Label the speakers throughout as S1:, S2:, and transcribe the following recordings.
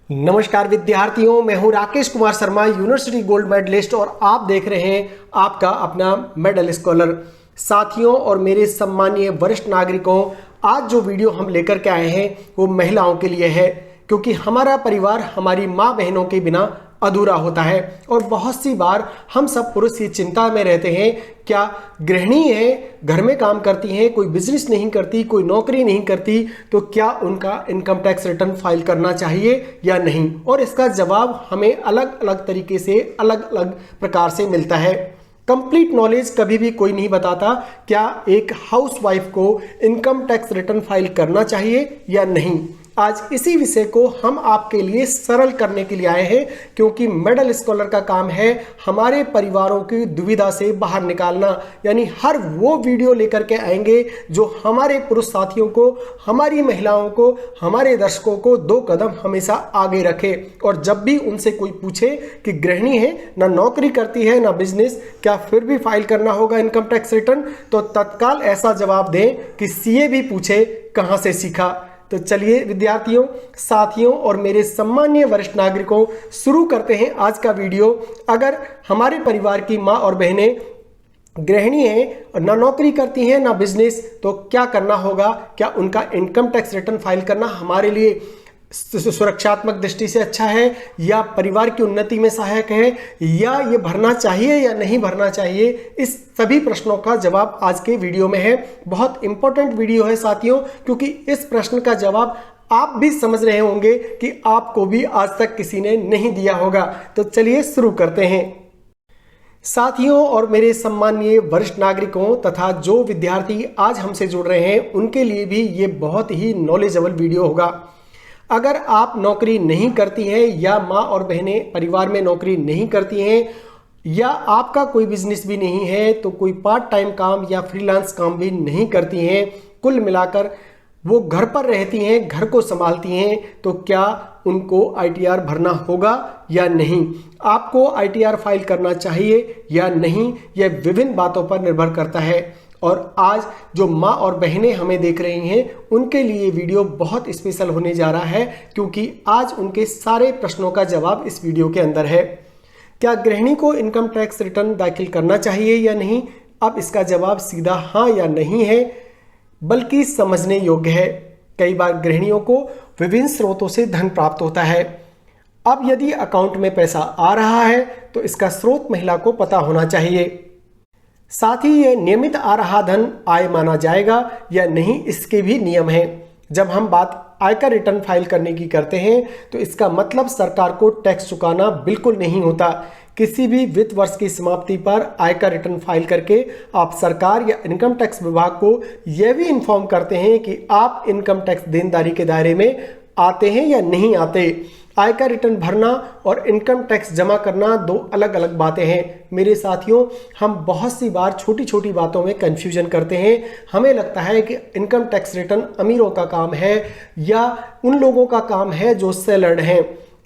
S1: नमस्कार विद्यार्थियों, मैं हूं Rakesh Kumar Sharma, university gold medalist और आप देख रहे हैं आपका अपना मेडल स्कॉलर। साथियों और मेरे सम्मानीय वरिष्ठ नागरिकों, आज जो वीडियो हम लेकर के आए हैं वो महिलाओं के लिए है, क्योंकि हमारा परिवार हमारी माँ बहनों के बिना अधूरा होता है। और बहुत सी बार हम सब पुरुष ये चिंता में रहते हैं, क्या गृहिणी है, घर में काम करती हैं, कोई बिजनेस नहीं करती, कोई नौकरी नहीं करती, तो क्या उनका इनकम टैक्स रिटर्न फाइल करना चाहिए या नहीं। और इसका जवाब हमें अलग अलग तरीके से, अलग अलग प्रकार से मिलता है। कंप्लीट नॉलेज कभी भी कोई नहीं बताता क्या एक हाउसवाइफ को इनकम टैक्स रिटर्न फाइल करना चाहिए या नहीं। आज इसी विषय को हम आपके लिए सरल करने के लिए आए हैं, क्योंकि मेडल स्कॉलर का काम है हमारे परिवारों की दुविधा से बाहर निकालना। यानी हर वो वीडियो लेकर के आएंगे जो हमारे पुरुष साथियों को, हमारी महिलाओं को, हमारे दर्शकों को 2 कदम हमेशा आगे रखे। और जब भी उनसे कोई पूछे कि गृहिणी है, ना नौकरी करती है ना बिजनेस, क्या फिर भी फाइल करना होगा इनकम टैक्स रिटर्न, तो तत्काल ऐसा जवाब दें कि सीए भी पूछे कहां से सीखा। तो चलिए विद्यार्थियों, साथियों और मेरे सम्मानीय वरिष्ठ नागरिकों, शुरू करते हैं आज का वीडियो। अगर हमारे परिवार की माँ और बहनें गृहिणी हैं, ना नौकरी करती हैं ना बिजनेस, तो क्या करना होगा? क्या उनका इनकम टैक्स रिटर्न फाइल करना हमारे लिए सुरक्षात्मक दृष्टि से अच्छा है, या परिवार की उन्नति में सहायक है, या ये भरना चाहिए या नहीं भरना चाहिए? इस सभी प्रश्नों का जवाब आज के वीडियो में है। बहुत इंपॉर्टेंट वीडियो है साथियों, क्योंकि इस प्रश्न का जवाब आप भी समझ रहे होंगे कि आपको भी आज तक किसी ने नहीं दिया होगा। तो चलिए शुरू करते हैं। साथियों और मेरे सम्मानीय वरिष्ठ नागरिकों तथा जो विद्यार्थी आज हमसे जुड़ रहे हैं, उनके लिए भी ये बहुत ही नॉलेजेबल वीडियो होगा। अगर आप नौकरी नहीं करती हैं, या माँ और बहनें परिवार में नौकरी नहीं करती हैं, या आपका कोई बिजनेस भी नहीं है, तो कोई पार्ट टाइम काम या फ्रीलांस काम भी नहीं करती हैं, कुल मिलाकर वो घर पर रहती हैं, घर को संभालती हैं, तो क्या उनको आईटीआर भरना होगा या नहीं? आपको आईटीआर फाइल करना चाहिए या नहीं, यह विभिन्न बातों पर निर्भर करता है। और आज जो माँ और बहनें हमें देख रही हैं, उनके लिए वीडियो बहुत स्पेशल होने जा रहा है, क्योंकि आज उनके सारे प्रश्नों का जवाब इस वीडियो के अंदर है। क्या गृहिणी को इनकम टैक्स रिटर्न दाखिल करना चाहिए या नहीं? अब इसका जवाब सीधा हाँ या नहीं है, बल्कि समझने योग्य है। कई बार गृहिणियों को विभिन्न स्रोतों से धन प्राप्त होता है। अब यदि अकाउंट में पैसा आ रहा है तो इसका स्रोत महिला को पता होना चाहिए। साथ ही यह नियमित आ रहा धन आय माना जाएगा या नहीं, इसके भी नियम हैं। जब हम बात आयकर रिटर्न फाइल करने की करते हैं, तो इसका मतलब सरकार को टैक्स चुकाना बिल्कुल नहीं होता। किसी भी वित्त वर्ष की समाप्ति पर आयकर रिटर्न फाइल करके आप सरकार या इनकम टैक्स विभाग को यह भी इन्फॉर्म करते हैं कि आप इनकम टैक्स देनदारी के दायरे में आते हैं या नहीं आते। आयकर रिटर्न भरना और इनकम टैक्स जमा करना 2 अलग अलग बातें हैं। मेरे साथियों, हम बहुत सी बार छोटी छोटी बातों में कंफ्यूजन करते हैं। हमें लगता है कि इनकम टैक्स रिटर्न अमीरों का काम है या उन लोगों का काम है जो सैलर्ड हैं।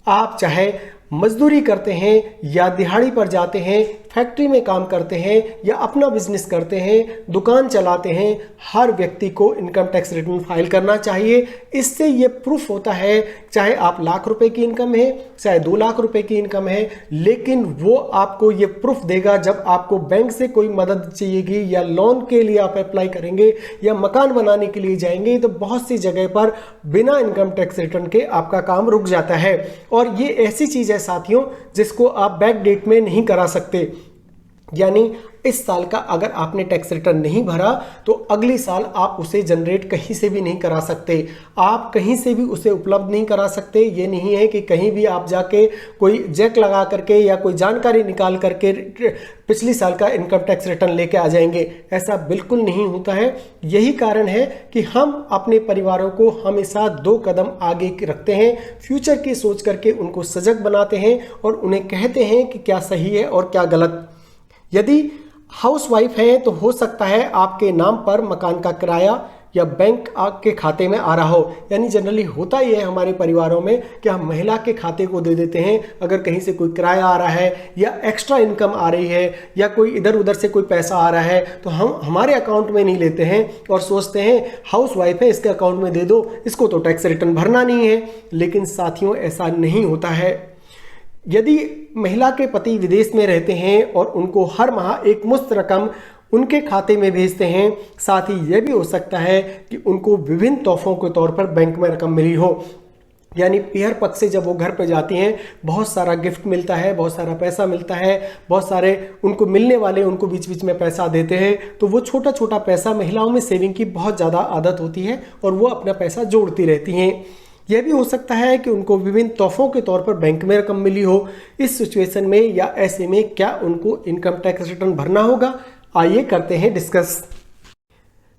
S1: आप चाहे मजदूरी करते हैं या दिहाड़ी पर जाते हैं, फैक्ट्री में काम करते हैं या अपना बिजनेस करते हैं, दुकान चलाते हैं, हर व्यक्ति को इनकम टैक्स रिटर्न फाइल करना चाहिए। इससे ये प्रूफ होता है, चाहे आप लाख रुपए की इनकम है, चाहे 2 लाख रुपए की इनकम है, लेकिन वो आपको ये प्रूफ देगा जब आपको बैंक से कोई मदद चाहिएगी, या लोन के लिए आप अप्लाई करेंगे, या मकान बनाने के लिए जाएंगे, तो बहुत सी जगह पर बिना इनकम टैक्स रिटर्न के आपका काम रुक जाता है। और ये ऐसी चीज है साथियों जिसको आप बैक डेट में नहीं करा सकते। यानी इस साल का अगर आपने टैक्स रिटर्न नहीं भरा, तो अगले साल आप उसे जनरेट कहीं से भी नहीं करा सकते। आप कहीं से भी उसे उपलब्ध नहीं करा सकते। ये नहीं है कि कहीं भी आप जाके कोई जैक लगा करके या कोई जानकारी निकाल करके पिछले साल का इनकम टैक्स रिटर्न लेके आ जाएंगे। ऐसा बिल्कुल नहीं होता है। यही कारण है कि हम अपने परिवारों को हमेशा 2 कदम आगे रखते हैं, फ्यूचर की सोच करके उनको सजग बनाते हैं और उन्हें कहते हैं कि क्या सही है और क्या गलत। यदि हाउसवाइफ है तो हो सकता है आपके नाम पर मकान का किराया या बैंक के खाते में आ रहा हो। यानी जनरली होता ही है हमारे परिवारों में कि हम महिला के खाते को दे देते हैं। अगर कहीं से कोई किराया आ रहा है या एक्स्ट्रा इनकम आ रही है या कोई इधर उधर से कोई पैसा आ रहा है तो हम हमारे अकाउंट में नहीं लेते हैं और सोचते हैं हाउस वाइफ है, इसके अकाउंट में दे दो, इसको तो टैक्स रिटर्न भरना नहीं है। लेकिन साथियों, ऐसा नहीं होता है। यदि महिला के पति विदेश में रहते हैं और उनको हर माह एक मुश्त रकम उनके खाते में भेजते हैं, साथ ही यह भी हो सकता है कि उनको विभिन्न तोहफों के तौर पर बैंक में रकम मिली हो। यानी पीहर पक्ष से जब वो घर पर जाती हैं, बहुत सारा गिफ्ट मिलता है, बहुत सारा पैसा मिलता है, बहुत सारे उनको मिलने वाले उनको बीच बीच में पैसा देते हैं। तो वो छोटा छोटा पैसा, महिलाओं में सेविंग की बहुत ज़्यादा आदत होती है और वो अपना पैसा जोड़ती रहती हैं। यह भी हो सकता है कि उनको विभिन्न तोहफों के तौर पर बैंक में रकम मिली हो। इस सिचुएशन में या ऐसे में क्या उनको इनकम टैक्स रिटर्न भरना होगा? आइए करते हैं डिस्कस।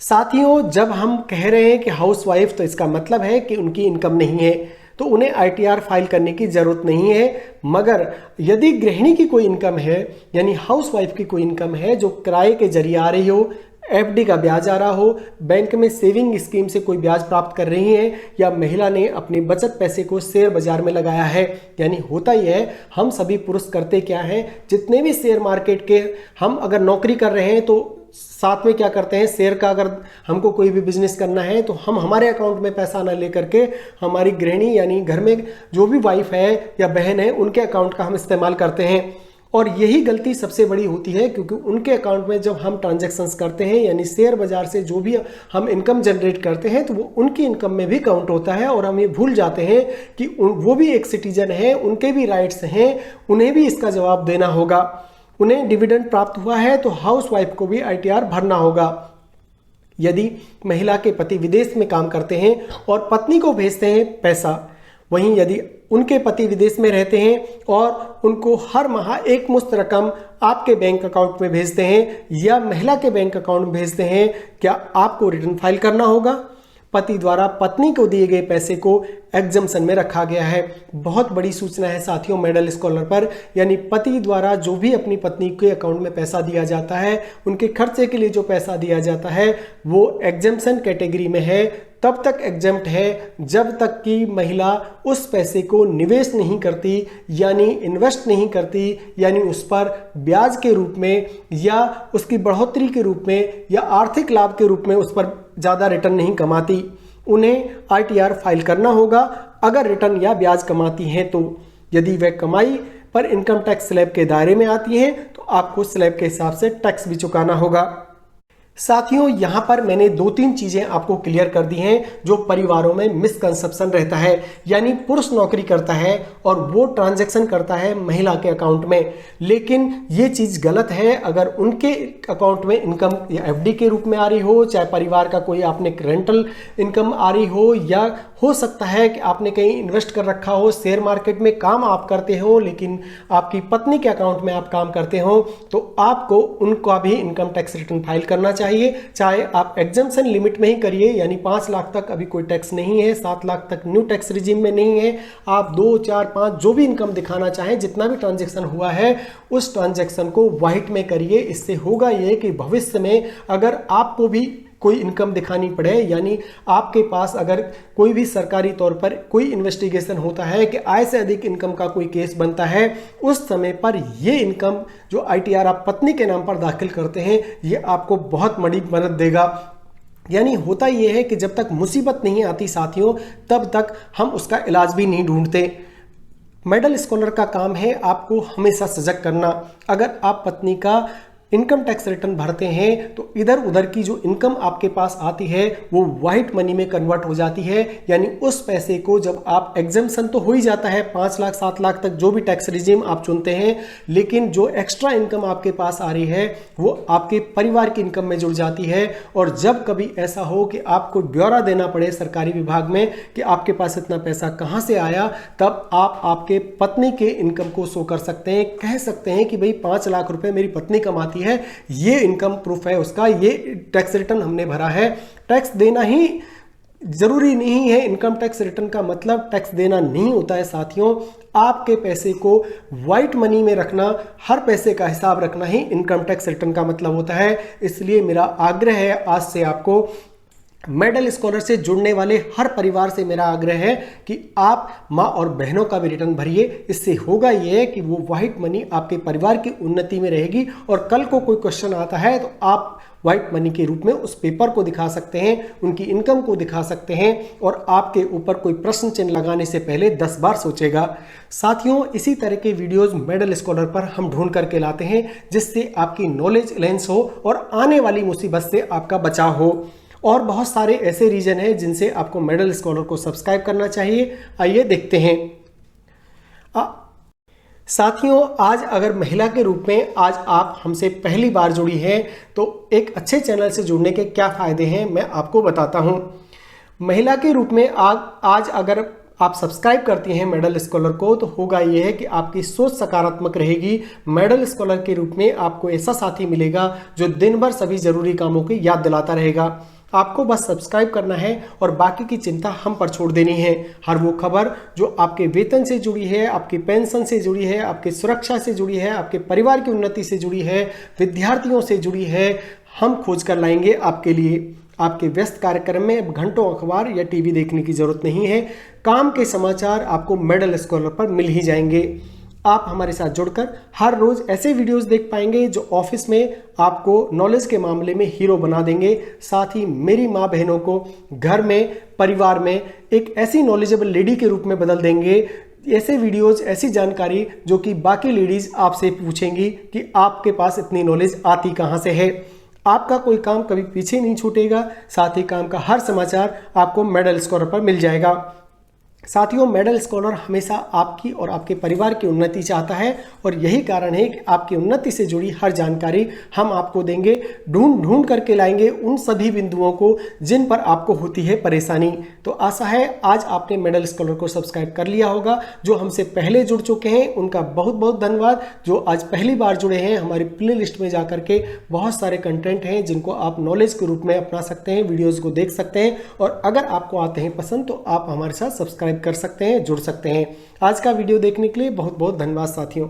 S1: साथियों, जब हम कह रहे हैं कि हाउस वाइफ, तो इसका मतलब है कि उनकी इनकम नहीं है, तो उन्हें ITR फाइल करने की ज़रूरत नहीं है। मगर यदि गृहिणी की कोई इनकम है, यानी हाउस वाइफ की कोई इनकम है जो किराए के जरिए आ रही हो, FD का ब्याज आ रहा हो, बैंक में सेविंग स्कीम से कोई ब्याज प्राप्त कर रही है, या महिला ने अपने बचत पैसे को शेयर बाजार में लगाया है। यानी होता ही है, हम सभी पुरुष करते क्या हैं, जितने भी शेयर मार्केट के हम अगर नौकरी कर रहे हैं तो साथ में क्या करते हैं, शेयर का अगर हमको कोई भी बिजनेस करना है तो हम हमारे अकाउंट में पैसा ना लेकर के हमारी गृहिणी यानी घर में जो भी वाइफ है या बहन है उनके अकाउंट का हम इस्तेमाल करते हैं। और यही गलती सबसे बड़ी होती है, क्योंकि उनके अकाउंट में जब हम ट्रांजैक्शंस करते हैं, यानी शेयर बाजार से जो भी हम इनकम जनरेट करते हैं, तो वो उनकी इनकम में भी काउंट होता है। और हम ये भूल जाते हैं कि वो भी एक सिटीजन है, उनके भी राइट्स हैं, उन्हें भी इसका जवाब देना होगा। उन्हें डिविडेंड प्राप्त हुआ है तो हाउस वाइफ को भी ITR भरना होगा। यदि महिला के पति विदेश में काम करते हैं और पत्नी को भेजते हैं पैसा, वहीं यदि उनके पति विदेश में रहते हैं और उनको हर माह एक मुश्त रकम आपके बैंक अकाउंट में भेजते हैं या महिला के बैंक अकाउंट में भेजते हैं, क्या आपको रिटर्न फाइल करना होगा? पति द्वारा पत्नी को दिए गए पैसे को एग्जम्पशन में रखा गया है। बहुत बड़ी सूचना है साथियों मेडल स्कॉलर पर, यानी पति द्वारा जो भी अपनी पत्नी के अकाउंट में पैसा दिया जाता है, उनके खर्चे के लिए जो पैसा दिया जाता है, वो एग्जम्पशन कैटेगरी में है। तब तक एग्जम्प्ट है जब तक कि महिला उस पैसे को निवेश नहीं करती, यानी इन्वेस्ट नहीं करती, यानी उस पर ब्याज के रूप में या उसकी बढ़ोतरी के रूप में या आर्थिक लाभ के रूप में उस पर ज़्यादा रिटर्न नहीं कमाती। उन्हें ITR फाइल करना होगा अगर रिटर्न या ब्याज कमाती हैं तो। यदि वह कमाई पर इनकम टैक्स स्लैब के दायरे में आती है तो आपको स्लैब के हिसाब से टैक्स भी चुकाना होगा। साथियों, यहाँ पर मैंने 2-3 चीज़ें आपको क्लियर कर दी हैं जो परिवारों में मिसकंसेप्शन रहता है। यानी पुरुष नौकरी करता है और वो ट्रांजैक्शन करता है महिला के अकाउंट में, लेकिन ये चीज़ गलत है। अगर उनके अकाउंट में इनकम या FD के रूप में आ रही हो, चाहे परिवार का कोई आपने रेंटल इनकम आ रही हो, या हो सकता है कि आपने कहीं इन्वेस्ट कर रखा हो, शेयर मार्केट में काम आप करते हो लेकिन आपकी पत्नी के अकाउंट में आप काम करते हो, तो आपको उनका भी इनकम टैक्स रिटर्न फाइल करना चाहिए। चाहे आप एग्जम्पशन लिमिट में ही करिए, यानी 5 लाख तक अभी कोई टैक्स नहीं है, 7 लाख तक न्यू टैक्स रिजीम में नहीं है। आप 2, 4, 5 जो भी इनकम दिखाना चाहें, जितना भी ट्रांजैक्शन हुआ है उस ट्रांजैक्शन को व्हाइट में करिए। इससे होगा ये कि भविष्य में अगर आपको भी कोई इनकम दिखानी पड़े, यानी आपके पास अगर कोई भी सरकारी तौर पर कोई इन्वेस्टिगेशन होता है कि आय से अधिक इनकम का कोई केस बनता है, उस समय पर ये इनकम जो ITR आप पत्नी के नाम पर दाखिल करते हैं, ये आपको बहुत बड़ी मदद देगा। यानी होता ये है कि जब तक मुसीबत नहीं आती साथियों, तब तक हम उसका इलाज भी नहीं ढूंढते। मेडल स्कॉलर का काम है आपको हमेशा सजग करना। अगर आप पत्नी का इनकम टैक्स रिटर्न भरते हैं तो इधर उधर की जो इनकम आपके पास आती है वो वाइट मनी में कन्वर्ट हो जाती है। यानी उस पैसे को जब आप एग्जम्पशन तो हो ही जाता है 5 लाख 7 लाख तक जो भी टैक्स रिजीम आप चुनते हैं, लेकिन जो एक्स्ट्रा इनकम आपके पास आ रही है वो आपके परिवार की इनकम में जुड़ जाती है। और जब कभी ऐसा हो कि आपको ब्यौरा देना पड़े सरकारी विभाग में कि आपके पास इतना पैसा कहाँ से आया, तब आप आपके पत्नी के इनकम को शो कर सकते हैं, कह सकते हैं कि भाई 5 लाख रुपए मेरी पत्नी कमाती है, ये इनकम प्रूफ है उसका, ये टैक्स रिटर्न हमने भरा है। टैक्स देना ही जरूरी नहीं है, इनकम टैक्स रिटर्न का मतलब टैक्स देना नहीं होता है साथियों। आपके पैसे को व्हाइट मनी में रखना, हर पैसे का हिसाब रखना ही इनकम टैक्स रिटर्न का मतलब होता है। इसलिए मेरा आग्रह है आज से आपको, मेडल स्कॉलर से जुड़ने वाले हर परिवार से मेरा आग्रह है कि आप माँ और बहनों का भी रिटर्न भरिए। इससे होगा ये कि वो व्हाइट मनी आपके परिवार की उन्नति में रहेगी और कल को कोई क्वेश्चन आता है तो आप व्हाइट मनी के रूप में उस पेपर को दिखा सकते हैं, उनकी इनकम को दिखा सकते हैं और आपके ऊपर कोई प्रश्न चिन्ह लगाने से पहले 10 बार सोचेगा। साथियों, इसी तरह के वीडियोस मेडल स्कॉलर पर हम ढूंढ करके लाते हैं जिससे आपकी नॉलेज एनहांस हो और आने वाली मुसीबत से आपका बचाव हो। और बहुत सारे ऐसे रीजन हैं जिनसे आपको मेडल स्कॉलर को सब्सक्राइब करना चाहिए। आइए देखते हैं। साथियों, आज अगर महिला के रूप में आज आप हमसे पहली बार जुड़ी हैं तो एक अच्छे चैनल से जुड़ने के क्या फ़ायदे हैं मैं आपको बताता हूं। महिला के रूप में आज अगर आप सब्सक्राइब करती हैं मेडल स्कॉलर को तो होगा ये है कि आपकी सोच सकारात्मक रहेगी। मेडल स्कॉलर के रूप में आपको ऐसा साथी मिलेगा जो दिन भर सभी ज़रूरी कामों की याद दिलाता रहेगा। आपको बस सब्सक्राइब करना है और बाकी की चिंता हम पर छोड़ देनी है। हर वो खबर जो आपके वेतन से जुड़ी है, आपकी पेंशन से जुड़ी है, आपकी सुरक्षा से जुड़ी है, आपके परिवार की उन्नति से जुड़ी है, विद्यार्थियों से जुड़ी है, हम खोज कर लाएंगे आपके लिए। आपके व्यस्त कार्यक्रम में घंटों अखबार या टीवी देखने की जरूरत नहीं है। काम के समाचार आपको मेडल स्कॉलर पर मिल ही जाएंगे। आप हमारे साथ जुड़कर हर रोज ऐसे वीडियोस देख पाएंगे जो ऑफिस में आपको नॉलेज के मामले में हीरो बना देंगे। साथ ही मेरी माँ बहनों को घर में, परिवार में एक ऐसी नॉलेजेबल लेडी के रूप में बदल देंगे। ऐसे वीडियोस, ऐसी जानकारी जो कि बाकी लेडीज आपसे पूछेंगी कि आपके पास इतनी नॉलेज आती कहाँ से है। आपका कोई काम कभी पीछे नहीं छूटेगा। साथ ही काम का हर समाचार आपको मेडल स्कॉलर पर मिल जाएगा। साथियों, मेडल स्कॉलर हमेशा आपकी और आपके परिवार की उन्नति चाहता है और यही कारण है कि आपकी उन्नति से जुड़ी हर जानकारी हम आपको देंगे। ढूंढ करके लाएंगे उन सभी बिंदुओं को जिन पर आपको होती है परेशानी। तो आशा है आज आपने मेडल स्कॉलर को सब्सक्राइब कर लिया होगा। जो हमसे पहले जुड़ चुके हैं उनका बहुत बहुत धन्यवाद। जो आज पहली बार जुड़े हैं, हमारी प्ले लिस्ट में जाकर के बहुत सारे कंटेंट हैं जिनको आप नॉलेज के रूप में अपना सकते हैं, वीडियोज़ को देख सकते हैं और अगर आपको आते हैं पसंद तो आप हमारे साथ सब्सक्राइब कर सकते हैं, जुड़ सकते हैं। आज का वीडियो देखने के लिए बहुत बहुत धन्यवाद साथियों।